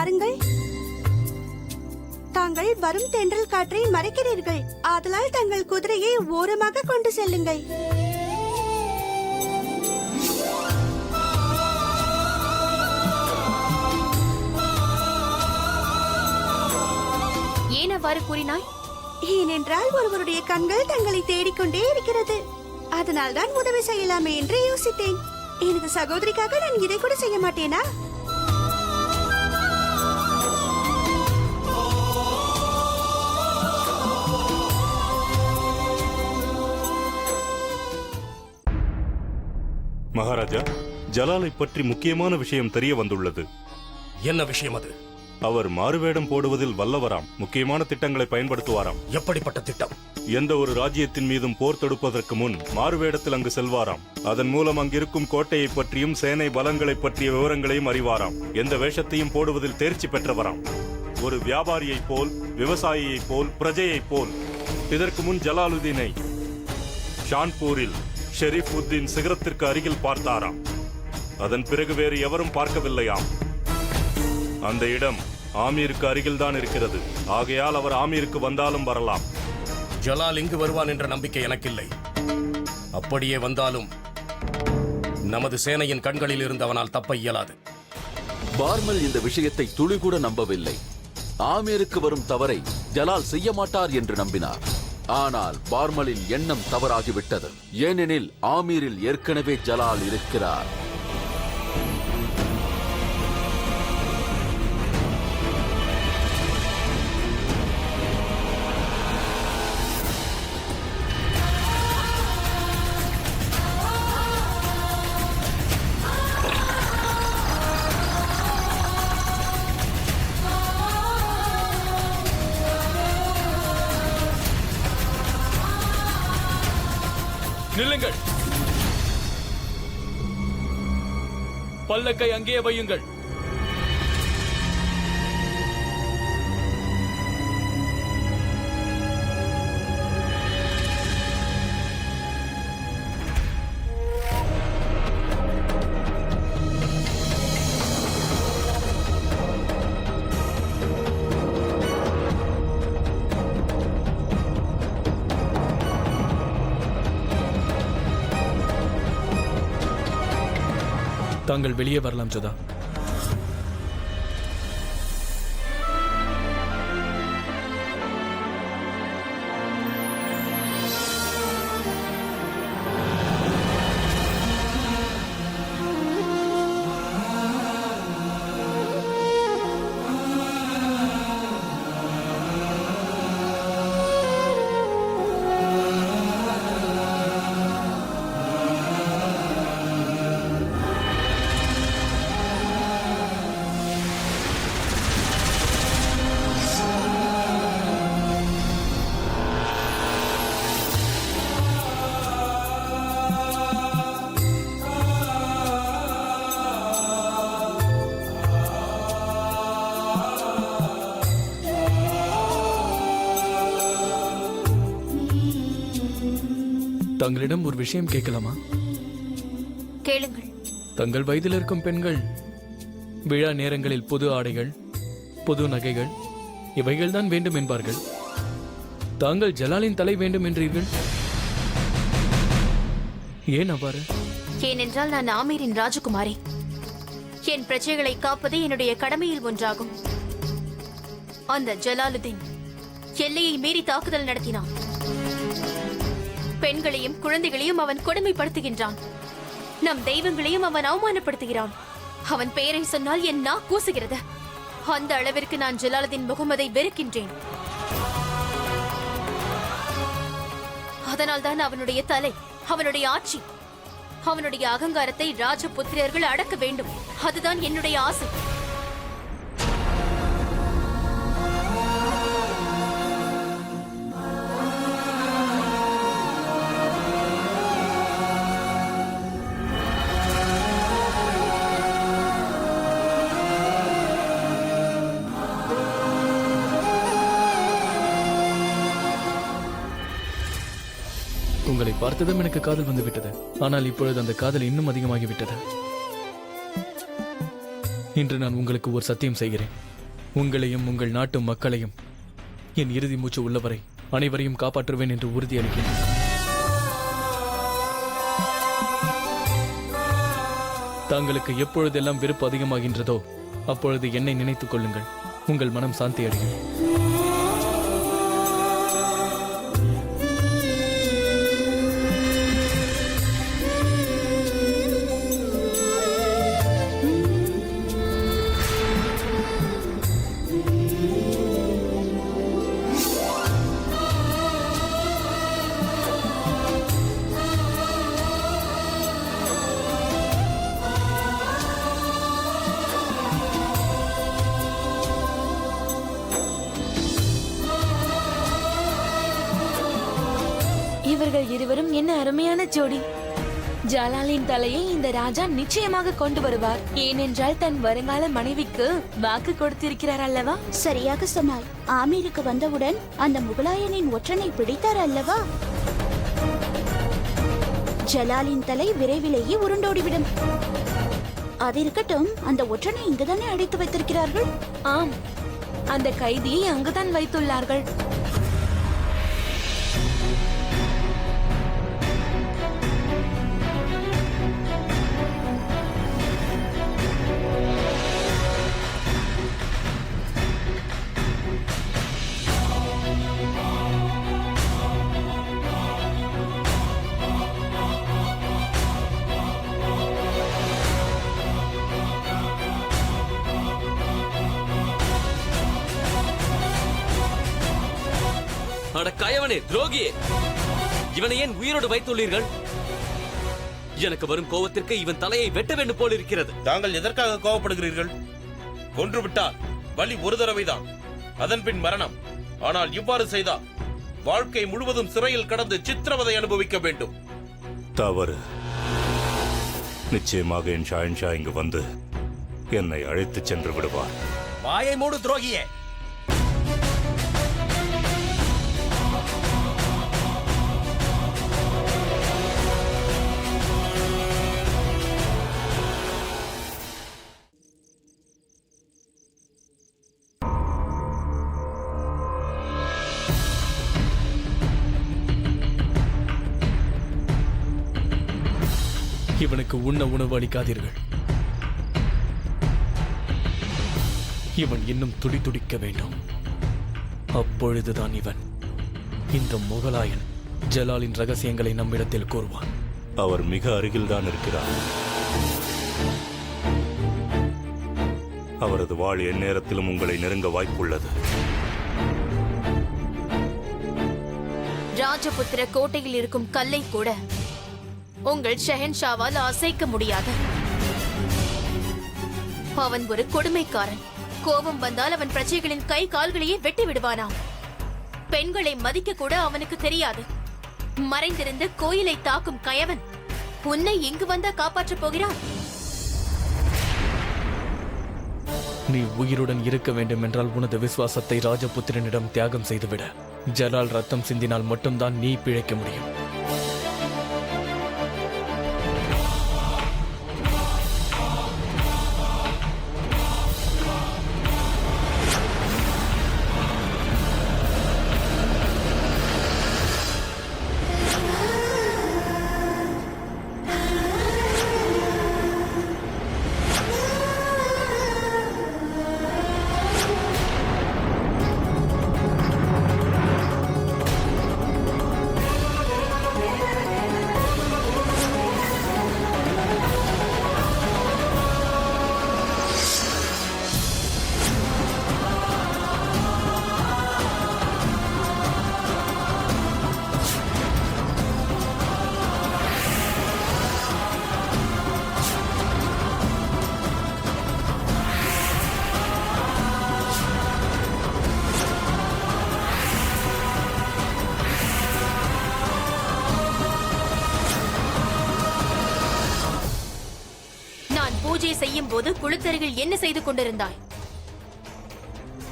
பாருங்கள். தாங்கள் வரும் தென்றல் காற்றை மறைக்கிறீர்கள். ஆதலால் தங்கள் குதிரையை ஓரமாக கொண்டு செல்லுங்கள். ஏன் அவ்வாறு கூறினாய்? ஏனென்றால் ஒருவருடைய கண்கள் தங்களை தேடிக்கொண்டே இருக்கிறது. அதனால் தான் உதவி செய்யலாமே என்று யோசித்தேன். எனது சகோதரிக்காக நான் இதை கூட செய்ய மாட்டேனா? மகாராஜா, ஜலாலை பற்றி முக்கியமான விஷயம் தெரிய வந்துள்ளது. என்ன விஷயம் அது? அவர் மாறுவேடம் போடுவதில் வல்லவராம். முக்கியமான திட்டங்களை பயன்படுத்துவாராம். எப்படிப்பட்ட திட்டம்? எந்த ஒரு ராஜ்யத்தின் மீதும் போர் தொடுப்பதற்கு முன் மாறுவேடத்தில் அங்கு செல்வாராம். அதன் மூலம் அங்கிருக்கும் கோட்டையை பற்றியும் சேனை பலங்களை பற்றிய விவரங்களையும் அறிவாராம். எந்த வேஷத்தையும் போடுவதில் தேர்ச்சி பெற்றவராம். ஒரு வியாபாரியைப் போல், விவசாயியைப் போல், பிரஜையைப் போல். இதற்கு முன் ஜலாலுதீனை ஷான்பூரில் ஷெரீப் உத்தின் சிகரத்திற்கு அருகில் பார்த்தாராம். அதன் பிறகு வேறு எவரும் பார்க்கவில்லையாம். அந்த இடம் ஆமீருக்கு அருகில்தான் இருக்கிறது. ஆகையால் அவர் ஆமீருக்கு வந்தாலும் வரலாம். ஜலால் இங்கு வருவான் என்ற நம்பிக்கை எனக்கில்லை. அப்படியே வந்தாலும் நமது சேனையின் கண்களில் இருந்து அவனால் தப்ப இயலாது. பார்மல் இந்த விஷயத்தை துளி கூட நம்பவில்லை. ஆமீருக்கு வரும் தவறை ஜலால் செய்ய மாட்டார் என்று நம்பினார். ஆனால் பார்மலின் எண்ணம் தவறாகிவிட்டது. ஏனெனில் ஆமீரில் ஏற்கனவே ஜலால் இருக்கிறார். நில்லுங்கள். பல்லக்கை அங்கே வையுங்கள். தாங்கள் வெளியே வரலாம் ஜோதா. தங்களிடம் ஒரு விஷயம் கேட்கலாமா? கேளுங்கள். தங்கள் வயதில் இருக்கும் பெண்கள் விழா நேரங்களில் புது ஆடைகள், புது நகைகள் இவைகள் தான் வேண்டும் என்பார்கள். தாங்கள் ஜலாலின் தலை வேண்டும் என்றீர்கள். ஏன் அவ்வாறு? ஏனென்றால் நான் ஆமீரின் ராஜகுமாரி. என் பிரஜைகளை காப்பது என்னுடைய கடமையில் ஒன்றாகும். அந்த ஜலாலுதீன் எல்லையை மீறி தாக்குதல் நடத்தினான். பெண்களையும் குழந்தைகளையும் அவன் கொடுமைப்படுத்துகின்றான். நம் தெய்வங்களையும் அவன் அவமானப்படுத்துகிறான். அவன் பெயரை சொன்னால் என் நா கூசுகிறது. அந்த அளவிற்கு நான் ஜலாலுதீன் முகமதை வெறுக்கின்றேன். அதனால்தான் அவனுடைய தலை, அவனுடைய ஆட்சி, அவனுடைய அகங்காரத்தை ராஜபுத்திரர்கள் அடக்க வேண்டும். அதுதான் என்னுடைய ஆசை. உங்களை பார்த்ததும் எனக்கு காதல் வந்துவிட்டது. ஆனால் இப்பொழுது அந்த காதல் இன்னும் அதிகமாகிவிட்டது. இன்று நான் உங்களுக்கு ஒரு சத்தியம் செய்கிறேன். உங்களையும் உங்கள் நாட்டு மக்களையும் என் இறுதி மூச்சு உள்ளவரை அனைவரையும் காப்பாற்றுவேன் என்று உறுதியளிக்கிறேன். தாங்களுக்கு எப்பொழுதெல்லாம் வெறுப்பு அதிகமாகின்றதோ அப்பொழுது என்னை நினைத்துக் கொள்ளுங்கள். உங்கள் மனம் சாந்தி அடையும். இவர்கள் இருவரும் என்ன அருமையான ஜோடி. ஜலாலின் தலையை இந்த ராஜா நிச்சயமாக கொண்டு வருவார். ஏனென்றால் தன் வருங்கால மனைவிக்கு வாக்கு கொடுத்திருக்கிறார் அல்லவா? சரியாக சொன்னாய். ஆமீருக்கு வந்தவுடன் அந்த முகலாயனின் ஒற்றனை பிடித்தார் அல்லவா? ஜலாலின் தலை விரைவிலேயே உருண்டோடிவிடும். அது இருக்கட்டும், அந்த ஒற்றனை இங்குதானே அடைத்து வைத்திருக்கிறார்கள். ஆம், அந்த கைதியை அங்குதான் வைத்துள்ளார்கள். அட கயவனே, துரோகியே! இவனை ஏன் உயிரோடு வைத்துள்ளீர்கள்? எனக்கு வரும் கோபத்திற்கு இவன் தலையை வெட்ட வேண்டும் போல் இருக்கிறது. தாங்கள் எதற்காக கோபப்படுகிறீர்கள்? கொன்று விட்டால் வலி ஒரு தடவைதான், அதன் பின் மரணம். ஆனால் இவ்வாறு செய்தால் வாழ்க்கை முழுவதும் சிறையில் கடந்து சித்திரவதை அனுபவிக்க வேண்டும். தவறு. நிச்சயமாக என் ஷாஹன்ஷா இங்கு வந்து என்னை அழைத்துச் சென்று விடுவார். வாயை மூடு துரோகியே! இவனுக்கு உண்ண உணவு அளிக்காதீர்கள். இவன் இன்னும் துடிதுடிக்க வேண்டும். அப்பொழுதுதான் இவன், இந்த முகலாயன், ஜலாலின் ரகசியங்களை நம்மிடத்தில் கூறுவான். அவர் மிக அருகில்தான் இருக்கிறார். அவரது வாள் எந்நேரத்திலும் உங்களை நெருங்க வாய்ப்புள்ளது. ராஜபுத்திர கோட்டையில் இருக்கும் கல்லை கூட உங்கள் ஷெஹன்ஷாவால் அசைக்க முடியாது. அவன் ஒரு கொடுமைக்காரன். கோபம் வந்தால் அவன் பிரஜைகளின் கை கால்களையே வெட்டி விடுவானாம். பெண்களை மதிக்க கூட அவனுக்கு தெரியாது. மறைந்திருந்த கோயிலை தாக்கும் கயவன் உன்னை இங்கு வந்தா காப்பாற்றப் போகிறான். நீ உயிருடன் இருக்க வேண்டும் என்றால் உனது விசுவாசத்தை ராஜபுத்திரனிடம் தியாகம் செய்துவிட. ஜலால் ரத்தம் சிந்தினால் மட்டும்தான் நீ பிழைக்க முடியும். பூஜை செய்யும் போது குளித்தருகில் என்ன செய்து கொண்டிருந்தாய்?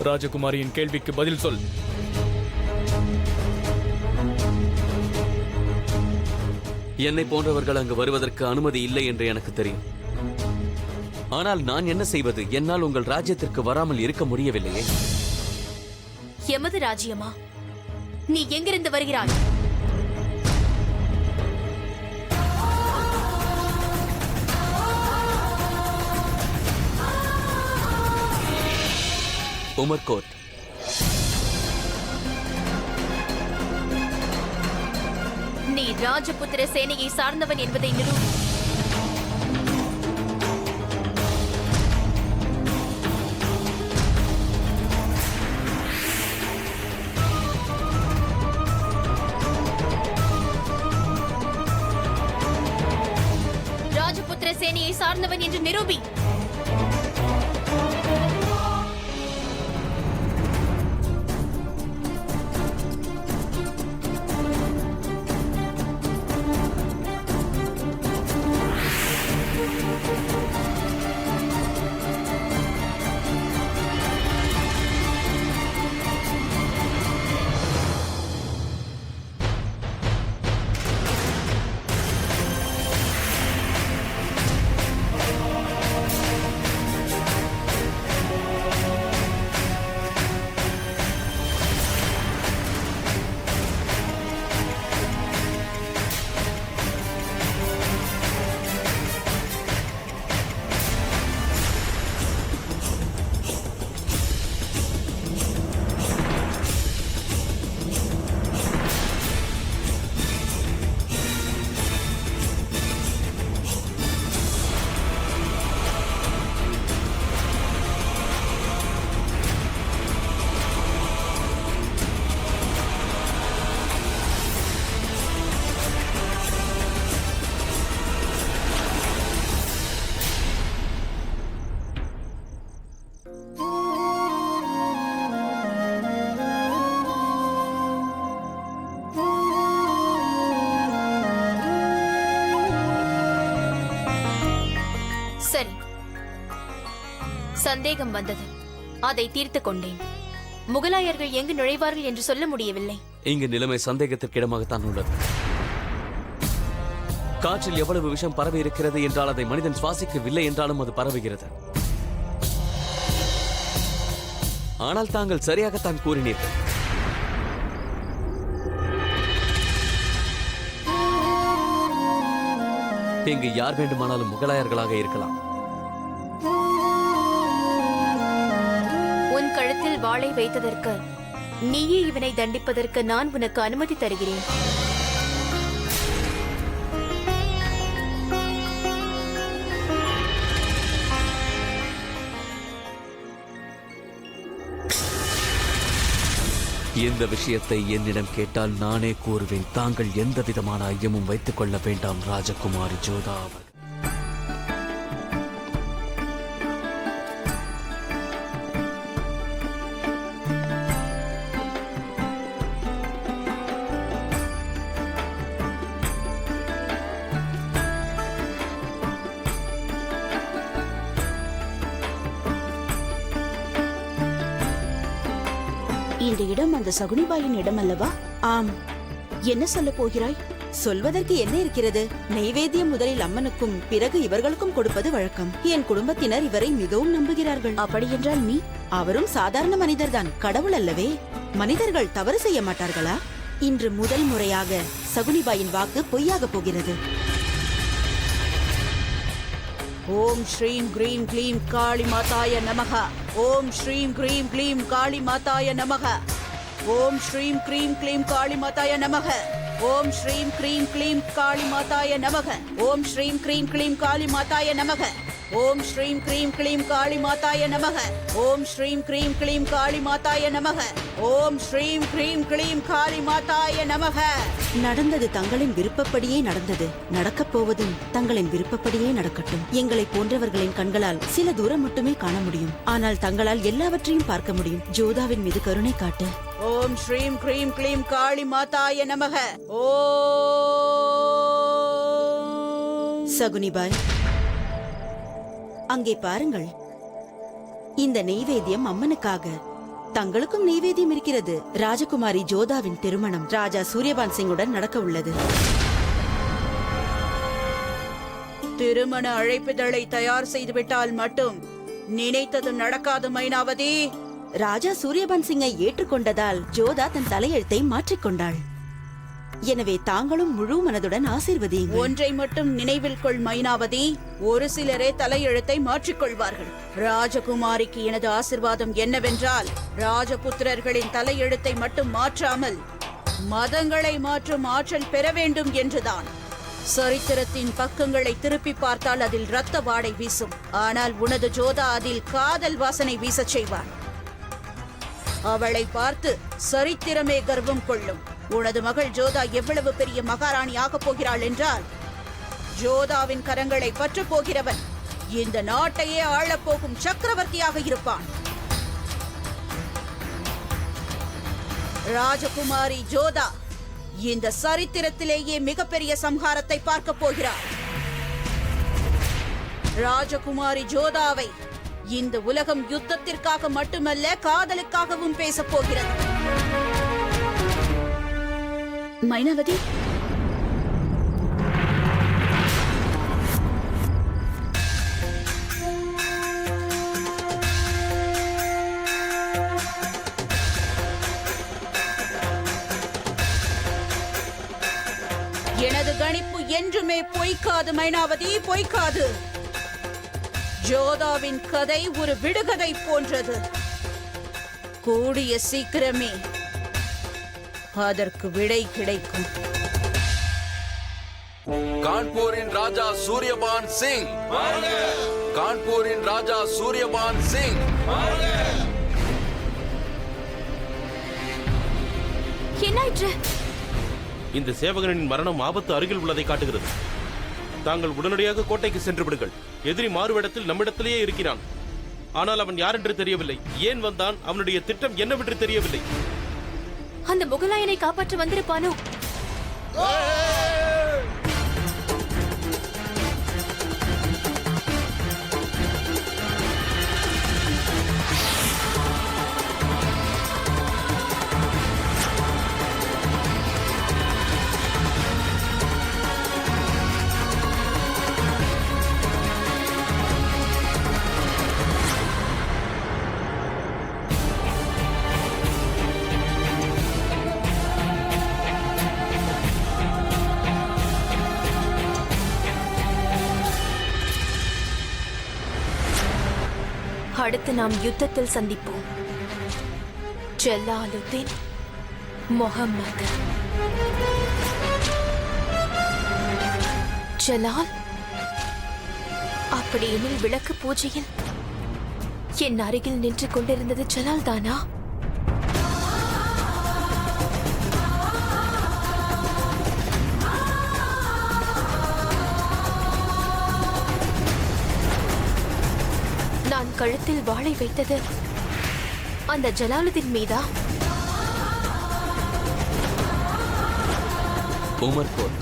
ராஜகுமாரியின் கேள்விக்கு பதில் சொல். என்னை போன்றவர்கள் அங்கு வருவதற்கு அனுமதி இல்லை என்று எனக்கு தெரியும். ஆனால் நான் என்ன செய்வது? என்னால் உங்கள் ராஜ்யத்திற்கு வராமல் இருக்க முடியவில்லையே. எமது ராஜ்யமா? நீ எங்கிருந்து வருகிறாய்? உமர்கோட். நீ ராஜபுத்திர சேனையை சார்ந்தவன் என்பதை நிரூபி. ராஜபுத்திர சேனையை சார்ந்தவன் என்று நிரூபி. சரி, சந்தேகம் வந்தது. அதை தீர்த்துக் கொண்டேன். முகலாயர்கள் எங்கு நுழைவார்கள் என்று சொல்ல முடியவில்லை. இங்கு நிலைமை சந்தேகத்திற்கிடமாகத்தான் உள்ளது. காற்றில் எவ்வளவு விஷம் பரவி இருக்கிறது என்றால் அதை மனிதன் சுவாசிக்கவில்லை என்றாலும் அது பரவுகிறது. ஆனால் தாங்கள் சரியாகத்தான் கூறினீர்கள். இங்கு யார் வேண்டுமானாலும் முகலாயர்களாக இருக்கலாம். உன் கழுத்தில் வாளை வைத்ததற்கு, நீயே இவனை தண்டிப்பதற்கு நான் உனக்கு அனுமதி தருகிறேன். இந்த விஷயத்தை என்னிடம் கேட்டால் நானே கூறுவேன். தாங்கள் எந்த விதமான ஐயமும் வைத்துக் கொள்ள வேண்டாம் ராஜகுமாரி ஜோதா அவர்கள். இந்த இடம் அந்த சகுனிபாயின் இடம் அல்லவா? ஆம். என்ன சொல்ல போகிறாய்? சொல்வதற்கு என்ன இருக்கிறது? நைவேத்தியம் முதலில் அம்மனுக்கும் பிறகு இவர்களுக்கும் கொடுப்பது வழக்கம். என் குடும்பத்தினர் இவரை மிகவும் நம்புகிறார்கள். அப்படியென்றால் நீ? அவரும் சாதாரண மனிதர்தான், கடவுள் அல்லவே. மனிதர்கள் தவறு செய்ய மாட்டார்களா? இன்று முதல் முறையாக சகுனிபாயின் வாக்கு பொய்யாக போகிறது. ஓம் ஸ்ரீம் கிரீம் க்ளீம் காளி மாதாய நமக. ஓம் ஸ்ரீம் கிரீம் க்ளீம் காளி மாதாய நமக. ஓம் ஸ்ரீம் கிரீம் க்ளீம் காளி மாதாய நமக. ஓம் ஸ்ரீம் கிரீம் க்ளீம் காளி மாதாய நமக. ஓம் ஸ்ரீம் கிரீம் க்ளீம் காளி மாதாய நமக. ஓம் ஸ்ரீம் கிரீம் க்ளீம் காளி மாதாய நமக. ஓம் ஸ்ரீம் கிரீம் க்ளீம் காளி மாதாய நமக. ஓம் ஸ்ரீம் கிரீம் க்ளீம் காளி மாதாய நமக. நடந்தது தங்களின் விருப்பப்படியே நடந்தது. நடக்கப் போவதும் தங்களின் விருப்பப்படியே நடக்கட்டும். எங்களை போன்றவர்களின் கண்களால் சில தூரம் மட்டுமே காண முடியும். ஆனால் தங்களால் எல்லாவற்றையும் பார்க்க முடியும். ஜோதாவின் மீது கருணை காட்டு. ஓம் ஸ்ரீம் கிரீம் க்ளீம் காளி மாதாய நமக. ஓம் சகுனிபாய், அங்கே பாருங்கள். இந்த நெய்வேத்தியம் அம்மனுக்காக. தங்களுக்கும் நெய்வேத்தியம் இருக்கிறது. ராஜகுமாரி ஜோதாவின் திருமணம் ராஜா சூரியபான் சிங்குடன் நடக்க உள்ளது. திருமண அழைப்பிதழை தயார் செய்துவிட்டால் மட்டும் நினைத்தது நடக்காது மைனாவதி. ராஜா சூரியபான் சிங்கை ஏற்றுக்கொண்டதால் ஜோதா தன் தலையெழுத்தை மாற்றிக்கொண்டாள். எனவே தாங்களும் முழு மனதுடன் ஆசீர்வதியுங்கள். ஒன்றை மட்டும் நினைவில் கொள் மைனாவதி, ஒரு சிலரே தலையெழுத்தை மாற்றிக்கொள்வார்கள். ராஜகுமாரிக்கு எனது ஆசிர்வாதம் என்னவென்றால், ராஜபுத்திரர்களின் தலையெழுத்தை மட்டும் மாற்றாமல் மதங்களை மாற்றும் ஆற்றல் பெற வேண்டும் என்றுதான். சரித்திரத்தின் பக்கங்களை திருப்பி பார்த்தால் அதில் இரத்த வாடை வீசும். ஆனால் உனது ஜோதா அதில் காதல் வாசனை வீசச் செய்வாள். அவளை பார்த்து சரித்திரமே கர்வம் கொள்ளும். உனது மகள் ஜோதா எவ்வளவு பெரிய மகாராணி ஆகப் போகிறாள் என்றால், ஜோதாவின் கரங்களை பற்றப் போகிறவன் இந்த நாட்டையே ஆளப்போகும் சக்கரவர்த்தியாக இருப்பான். ராஜகுமாரி ஜோதா இந்த சரித்திரத்திலேயே மிகப்பெரிய சம்ஹாரத்தை பார்க்க போகிறார். ராஜகுமாரி ஜோதாவை இந்த உலகம் யுத்தத்திற்காக மட்டுமல்ல, காதலுக்காகவும் பேசப் போகிறது. மைனாவதி, எனது கணிப்பு என்றுமே பொய்க்காது மைனாவதி, பொய்க்காது. ஜோதாவின் கதை ஒரு விடுகதை போன்றது. கூடிய சீக்கிரமே அதற்கு விடை கிடைக்கும். கான்பூரின் ராஜா சூரியபான் சிங், கான்பூரின் ராஜா சூரியபான் சிங். என்னாயிற்று? இந்த சேவகனின் மரணம் ஆபத்து அருகில் உள்ளதை காட்டுகிறது. தாங்கள் உடனடியாக கோட்டைக்கு சென்று விடுங்கள். எதிரி மாறுவேடத்தில் நம்மிடத்திலேயே இருக்கிறான். ஆனால் அவன் யார் என்று தெரியவில்லை. ஏன் வந்தான்? அவனுடைய திட்டம் என்னவென்று தெரியவில்லை. அந்த முகலாயனை காப்பாற்ற வந்திருப்பானோ? அடுத்து நாம் யுத்தத்தில் சந்திப்போம். ஜலாலுதீன் முஹம்மது. ஜலால், அப்படியெனில் விளக்கு பூஜையில் என் அருகில் நின்று கொண்டிருந்தது ஜலால் தானா? நான் கழுத்தில் வாளை வைத்தது அந்த ஜலாலுதீன் மீதா? உமர்கோட்,